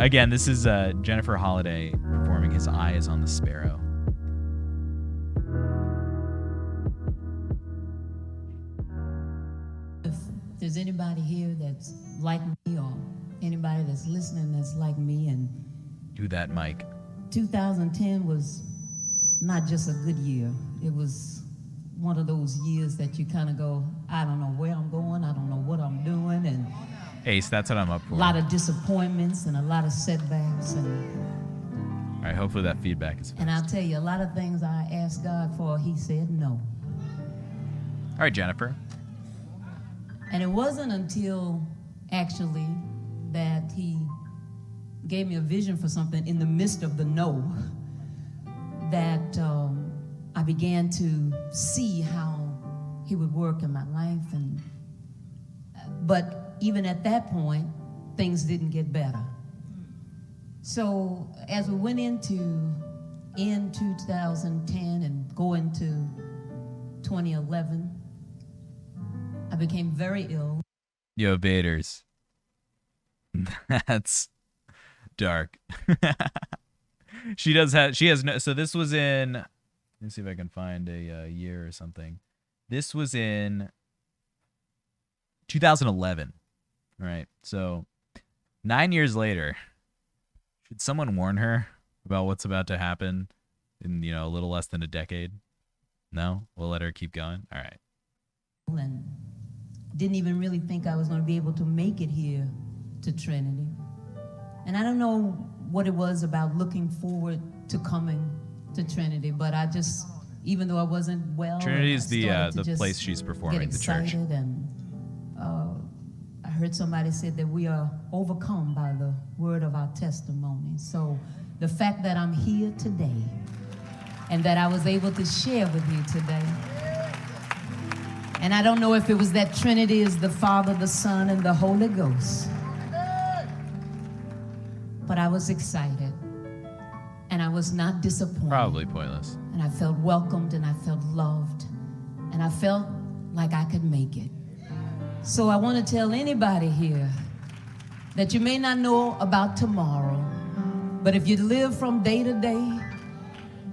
Again, this is Jennifer Holliday performing His Eye is on the Sparrow. If there's anybody here that's like me or anybody that's listening that's like me, and Do that, Mike. 2010 was not just a good year. It was one of those years that you kind of go, I don't know where I'm going, I don't know what I'm doing, and Ace, that's what I'm up for. a lot of disappointments and a lot of setbacks. All right, hopefully that feedback is fixed. And I'll tell you, a lot of things I asked God for, he said no. All right, Jennifer. And it wasn't until actually that he gave me a vision for something in the midst of the no that I began to see how he would work in my life. But even at that point, things didn't get better. So as we went into 2010 and go into 2011, I became very ill. Yo, Baders. That's dark. She has no, so this was in, let me see if I can find a year or something. This was in 2011, right? So 9 years later, should someone warn her about what's about to happen in, a little less than a decade? No? We'll let her keep going? All right. And didn't even really think I was going to be able to make it here to Trinity. And I don't know what it was about looking forward to coming to Trinity, but I just, even though I wasn't well, Trinity is the place she's performing, the church. And I heard somebody said that we are overcome by the word of our testimony. So the fact that I'm here today and that I was able to share with you today, and I don't know if it was that Trinity is the Father, the Son, and the Holy Ghost, but I was excited, and I was not disappointed. Probably pointless. And I felt welcomed, and I felt loved, and I felt like I could make it. So I want to tell anybody here that you may not know about tomorrow, but if you live from day to day,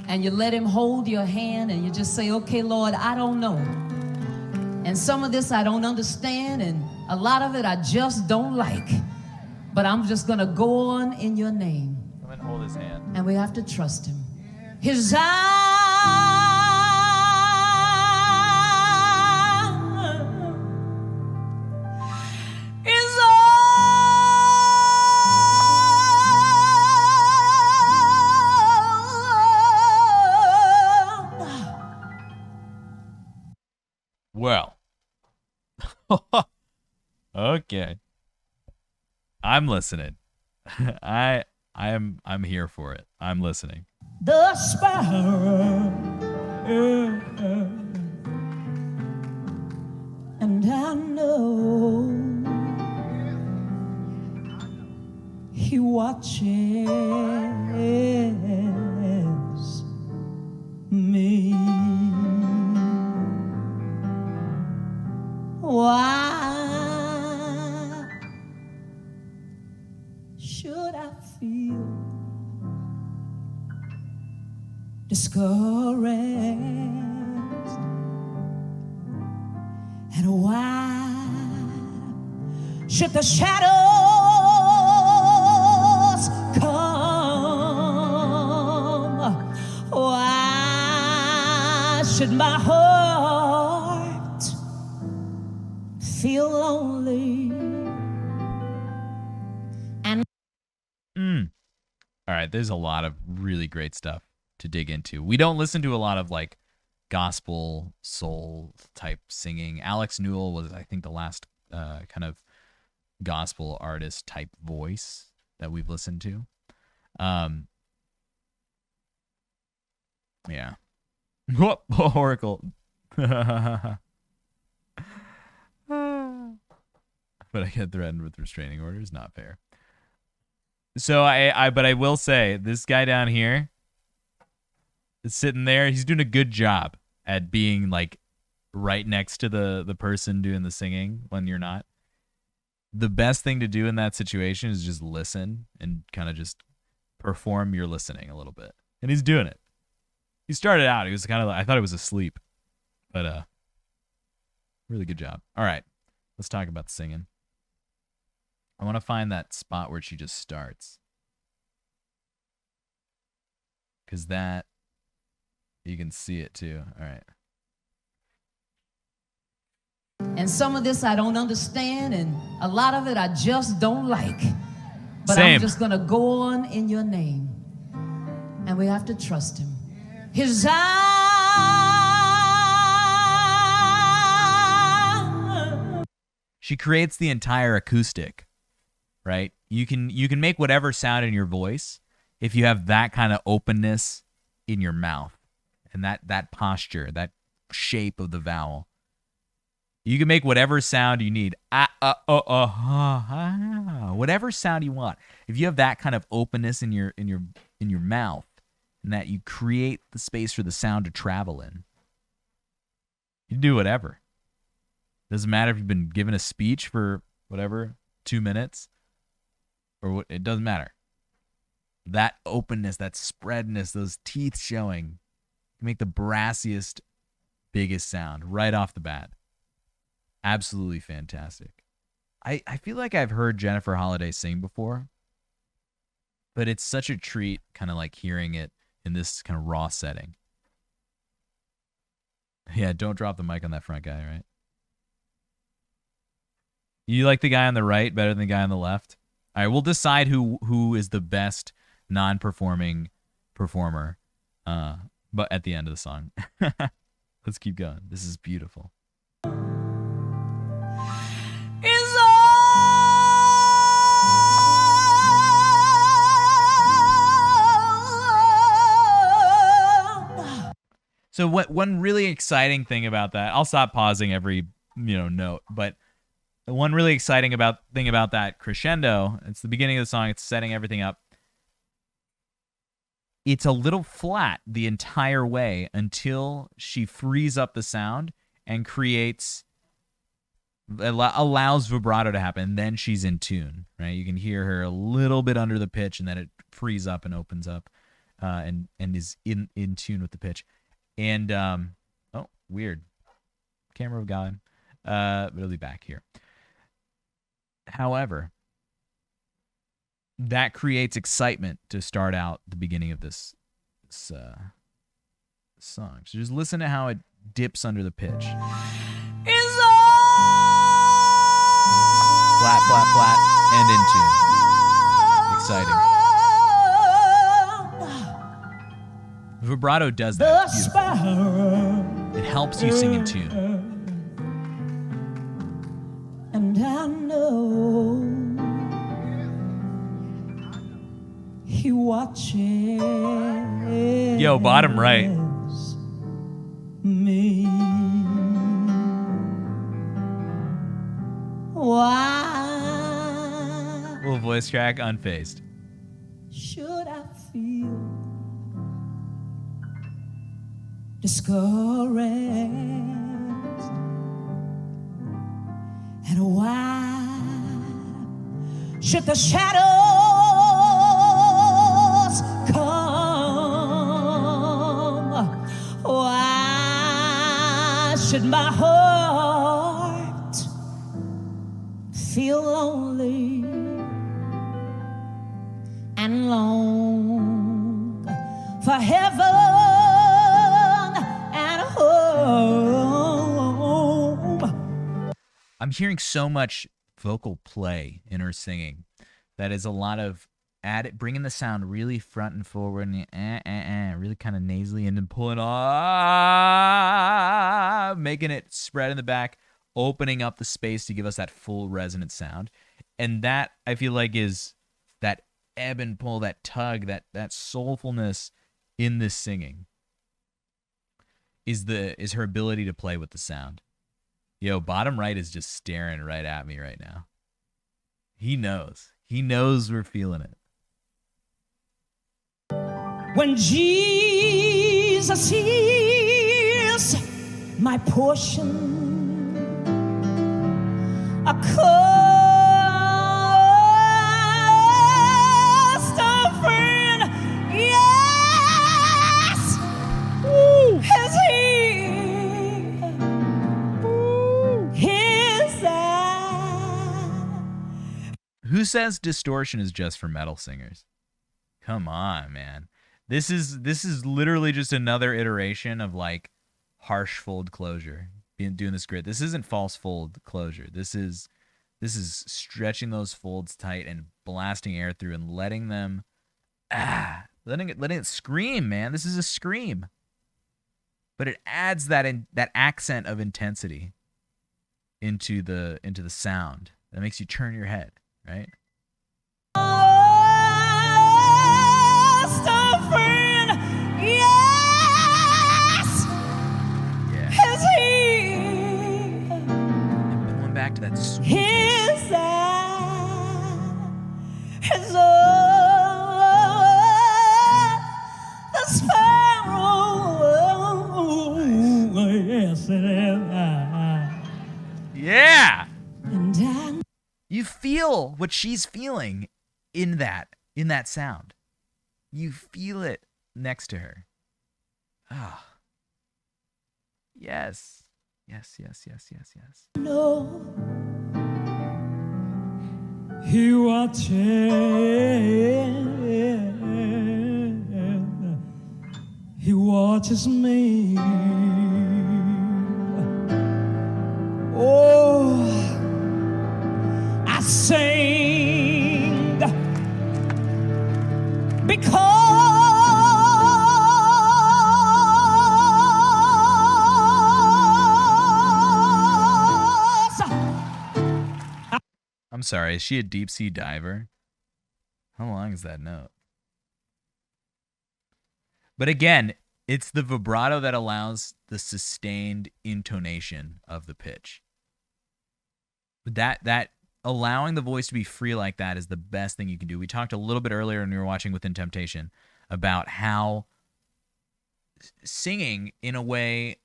and you let him hold your hand, and you just say, okay, Lord, I don't know. And some of this I don't understand, and a lot of it I just don't like. But I'm just going to go on in your name. Come and hold his hand. And we have to trust him. His eye is on. Well. Okay. I'm listening. I'm here for it. I'm listening. The sparrow, and I know he watches me. Why should I feel discouraged? And why should the shadows come? Why should my heart feel lonely? All right, there's a lot of really great stuff to dig into. We don't listen to a lot of like gospel soul type singing. Alex Newell was, I think, the last kind of gospel artist type voice that we've listened to. Yeah. Whoop, Oracle. But I get threatened with restraining orders. Not fair. So but I will say, this guy down here is sitting there. He's doing a good job at being like right next to the person doing the singing when you're not. the best thing to do in that situation is just listen and kind of just perform your listening a little bit. And he's doing it. He started out, he was kind of like, I thought he was asleep. But really good job. All right, let's talk about the singing. I want to find that spot where she just starts. Because that, you can see it too. All right. And some of this I don't understand, and a lot of it I just don't like. But Same. I'm just going to go on in your name. And we have to trust him. His eyes. She creates the entire acoustic, right? You can make whatever sound in your voice if you have that kind of openness in your mouth and that posture, that shape of the vowel. You can make whatever sound you need. Whatever sound you want. If you have that kind of openness in your mouth, and that you create the space for the sound to travel in, you do whatever. Doesn't matter if you've been given a speech for whatever 2 minutes, or what. It doesn't matter. That openness, that spreadness, those teeth showing, you make the brassiest, biggest sound right off the bat. Absolutely fantastic. I feel like I've heard Jennifer Holliday sing before, but it's such a treat kind of like hearing it in this kind of raw setting. Yeah, don't drop the mic on that front guy, right? You like the guy on the right better than the guy on the left? All right, we'll decide who is the best non-performing performer but at the end of the song. Let's keep going. This is beautiful. So one really exciting thing about that, I'll stop pausing every note, but one really exciting thing about that crescendo, it's the beginning of the song, it's setting everything up. It's a little flat the entire way until she frees up the sound and allows vibrato to happen, and then she's in tune, right? You can hear her a little bit under the pitch, and then it frees up and opens up and is in tune with the pitch. And, oh, weird. Camera of God. But it'll be back here. However, that creates excitement to start out the beginning of this song. So just listen to how it dips under the pitch. Flat, flat, flat, and in tune. Exciting. Vibrato does that. It helps you sing in tune. And I know he watches. Yo, bottom right. Me. Why? Little voice track, unfazed. Should I feel discouraged? And why should the shadows come? Why should my heart feel lonely and long for heaven and home? I'm hearing so much vocal play in her singing. That is a lot of bringing the sound really front and forward, and really kind of nasally, and then pulling off, making it spread in the back, opening up the space to give us that full resonant sound. And that, I feel like, is that ebb and pull, that tug, that soulfulness in this singing is her ability to play with the sound. Yo, bottom right is just staring right at me right now. He knows. He knows we're feeling it. When Jesus is my portion, a says Distortion is just for metal singers? Come on, man. This is literally just another iteration of like harsh fold closure. Doing this grit. This isn't false fold closure. This is stretching those folds tight and blasting air through and letting it scream, man. This is a scream. But it adds that accent of intensity into the sound. That makes you turn your head, right? Back to that sweetness. The sparrow. Yes, it is. Yeah. You feel what she's feeling in that sound. You feel it next to her. Ah. Yes. Yes. No, he watches me. Oh, I sing because I'm sorry, is she a deep sea diver? How long is that note? But again, it's the vibrato that allows the sustained intonation of the pitch. That allowing the voice to be free like that is the best thing you can do. We talked a little bit earlier when we were watching Within Temptation about how singing in a way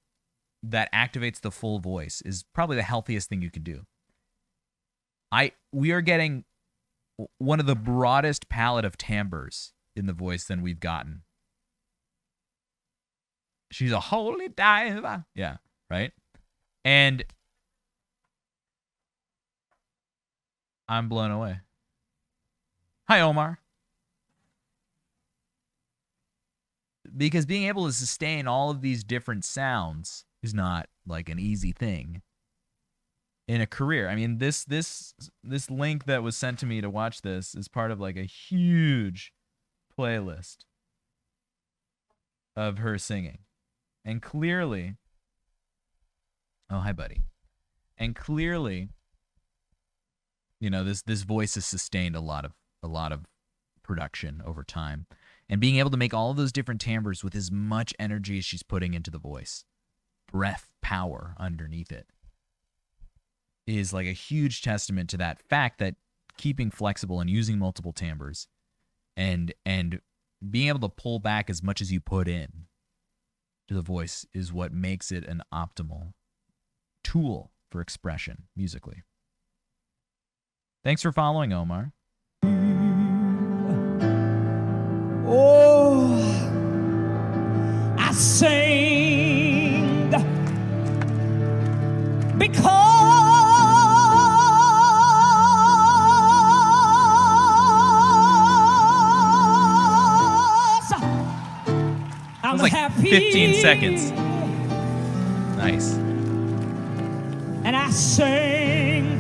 that activates the full voice is probably the healthiest thing you can do. We are getting one of the broadest palette of timbres in the voice than we've gotten. She's a holy diver. Yeah, right? And I'm blown away. Hi, Omar. Because being able to sustain all of these different sounds is not like an easy thing in a career. I mean, this link that was sent to me to watch this is part of like a huge playlist of her singing. And clearly, oh, hi, buddy. And clearly, you know, this voice has sustained a lot of production over time. And being able to make all of those different timbres with as much energy as she's putting into the voice, breath, power underneath it, is like a huge testament to that fact that keeping flexible and using multiple timbres and being able to pull back as much as you put in to the voice is what makes it an optimal tool for expression musically. Thanks for following, Omar. Oh, I sing because I'm like happy. 15 seconds. Nice. And I sing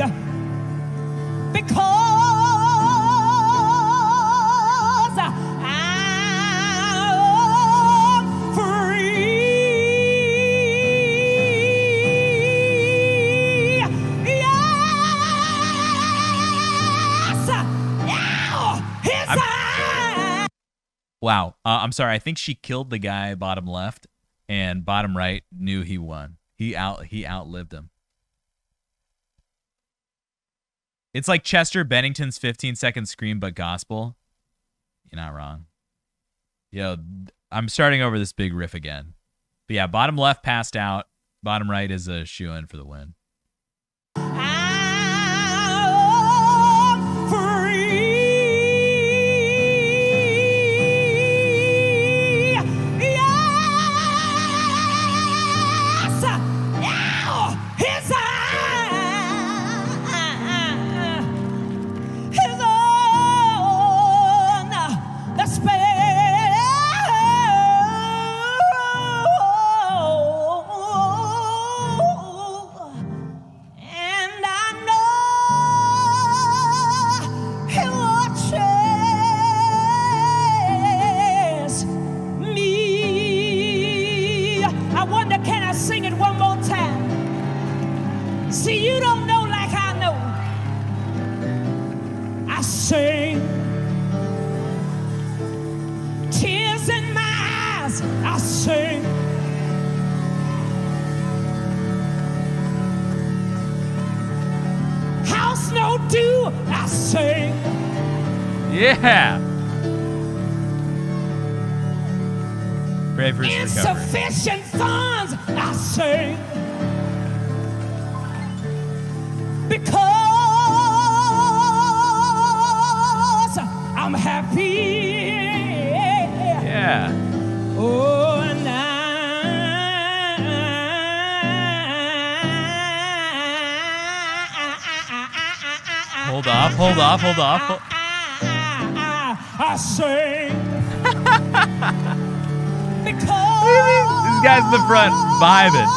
because I'm free. Yes. Wow. I'm sorry. I think she killed the guy bottom left, and bottom right knew he won. He outlived him. It's like Chester Bennington's 15-second scream, but gospel. You're not wrong. Yo, I'm starting over this big riff again. But yeah, bottom left passed out. Bottom right is a shoo-in for the win. His sing it one more time. See, you don't know like I know. I sing. Tears in my eyes, I sing. House no dew, I sing. Yeah. Pray for his recovery. Insufficient funds, I sing. Because I'm happy. Yeah. Oh, and Hold off, hold off, hold off. I sing. Because This guy's in the front, vibing.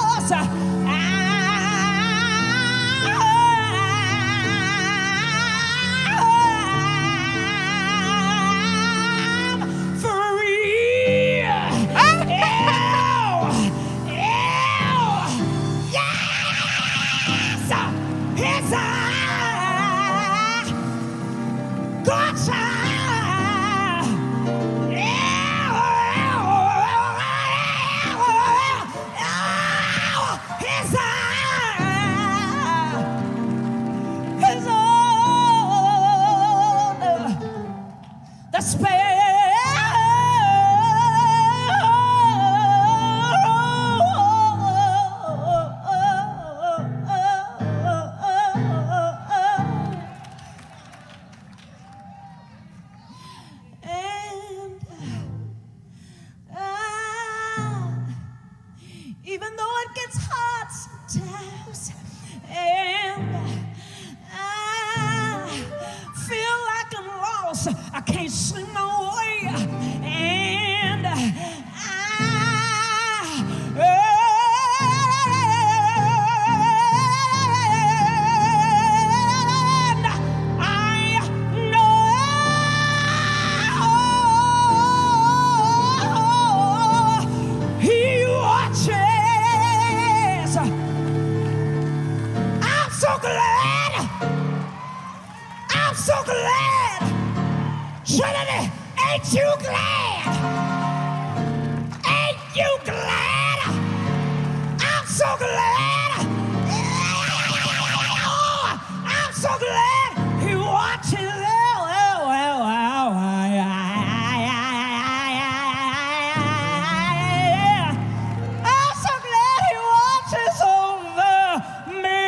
Even though it gets hard sometimes, and I feel like I'm lost, I can't see my way, and I know He watches. I'm so glad. I'm so glad. Trinity, ain't you glad? Ain't you glad? I'm so glad. I'm so glad He watches. I'm so glad He watches over me.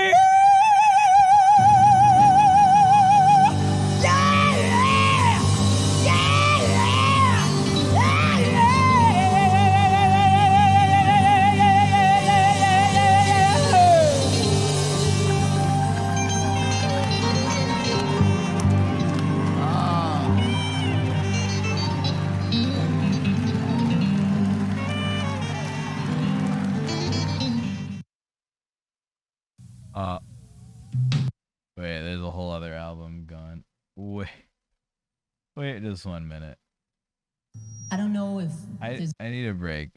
Wait, there's a whole other album going. Wait just 1 minute. I don't know if I need a break.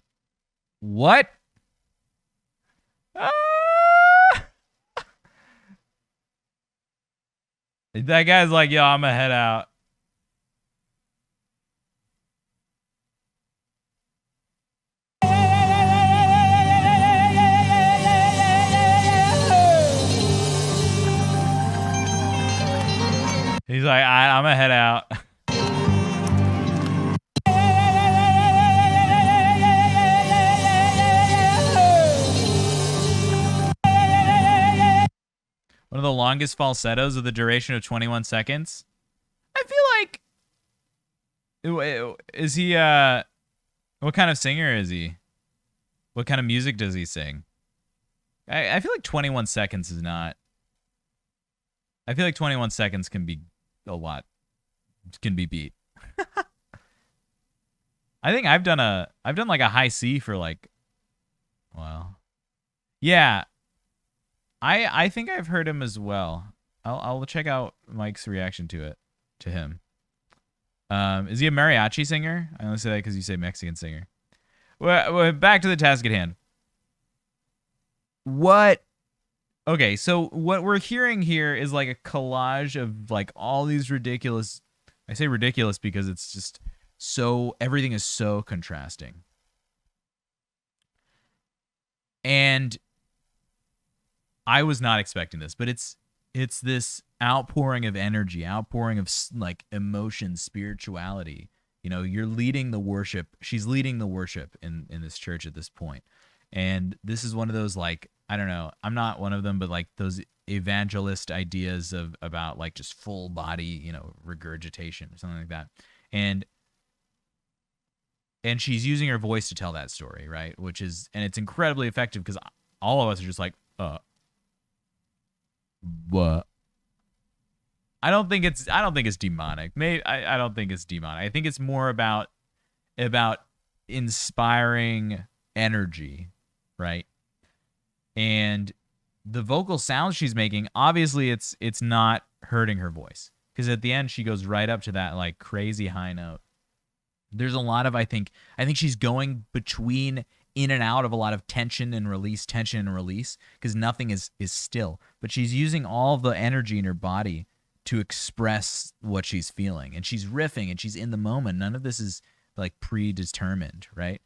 What? Ah! That guy's like, yo, I'm gonna head out. He's like, I'm gonna head out. One of the longest falsettos with a duration of 21 seconds. I feel like, is he, what kind of singer is he? What kind of music does he sing? I feel like 21 seconds is not. I feel like 21 seconds can be a lot. Can be beat. I think I've done like a high C for like, well, yeah. I think I've heard him as well. I'll check out Mike's reaction to him. Is he a mariachi singer? I only say that because you say Mexican singer. Well, back to the task at hand. what? Okay, so what we're hearing here is like a collage of like all these ridiculous. I say ridiculous because it's just so everything is so contrasting. And I was not expecting this, but it's this outpouring of energy, outpouring of like emotion, spirituality. You know, you're leading the worship. She's leading the worship in this church at this point. And this is one of those, like, I don't know, I'm not one of them, but like those evangelist ideas of about like just full body, you know, regurgitation or something like that. And she's using her voice to tell that story, right? Which is, and it's incredibly effective because all of us are just like, what? I don't think it's demonic. Maybe I don't think it's demonic. I think it's more about inspiring energy, right? And the vocal sounds she's making, obviously it's not hurting her voice, because at the end she goes right up to that like crazy high note. There's a lot of I think she's going between in and out of a lot of tension and release, because nothing is still. But she's using all the energy in her body to express what she's feeling, and she's riffing and she's in the moment. None of this is like predetermined, right?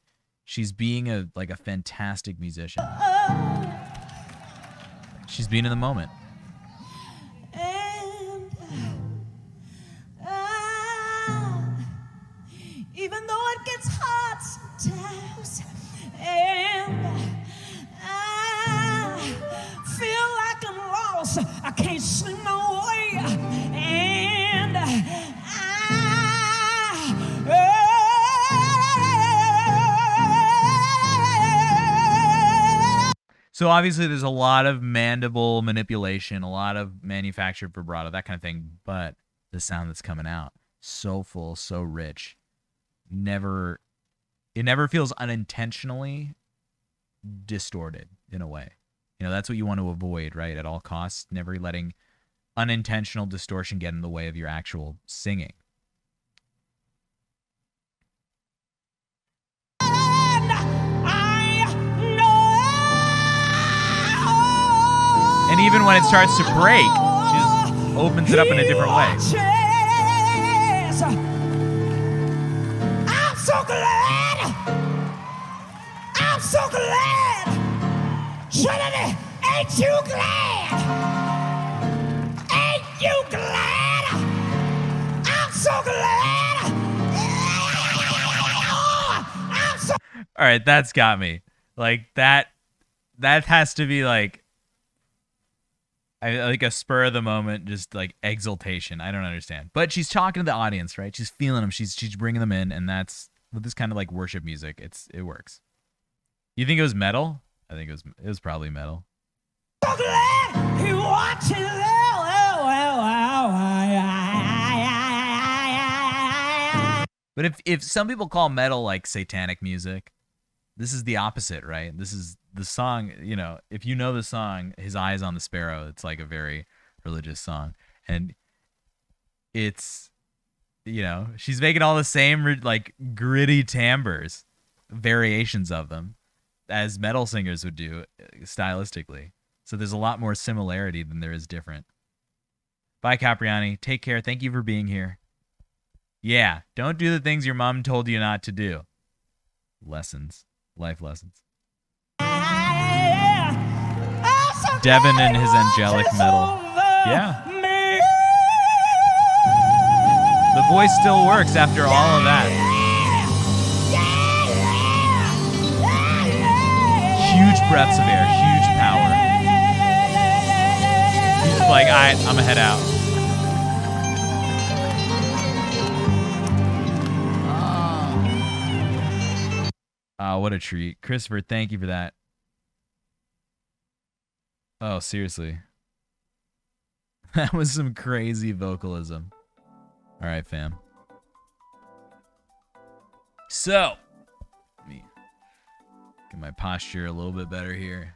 She's being a fantastic musician. She's being in the moment. And even though it gets hard sometimes, and I feel like I'm lost, I can't see my way, and So obviously there's a lot of mandible manipulation, a lot of manufactured vibrato, that kind of thing, but the sound that's coming out, so full, so rich, it never feels unintentionally distorted in a way. You know, that's what you want to avoid, right? At all costs, never letting unintentional distortion get in the way of your actual singing. And even when it starts to break, she just opens it up in a different way. I'm so glad. I'm so glad. Trinity, ain't you glad? Ain't you glad? I'm so glad. I'm so. All right, that's got me. Like that has to be like a spur of the moment, just like exultation. I don't understand, but she's talking to the audience, right? She's feeling them. She's bringing them in, and that's with this kind of like worship music. It works. You think it was metal? I think it was probably metal. So glad you watching. But if some people call metal like satanic music, this is the opposite, right? This is the song, you know, if you know the song, His Eyes on the Sparrow, it's like a very religious song. And it's, you know, she's making all the same like gritty timbres, variations of them, as metal singers would do stylistically. So there's a lot more similarity than there is different. Bye, Capriani. Take care. Thank you for being here. Yeah, don't do the things your mom told you not to do. Lessons. Life lessons. Devin and his angelic metal. Yeah. The voice still works after all of that. Huge breaths of air, huge power. He's just like, I'm gonna head out. Oh, what a treat. Christopher, thank you for that. Oh, seriously. That was some crazy vocalism. All right, fam. So, let me get my posture a little bit better here.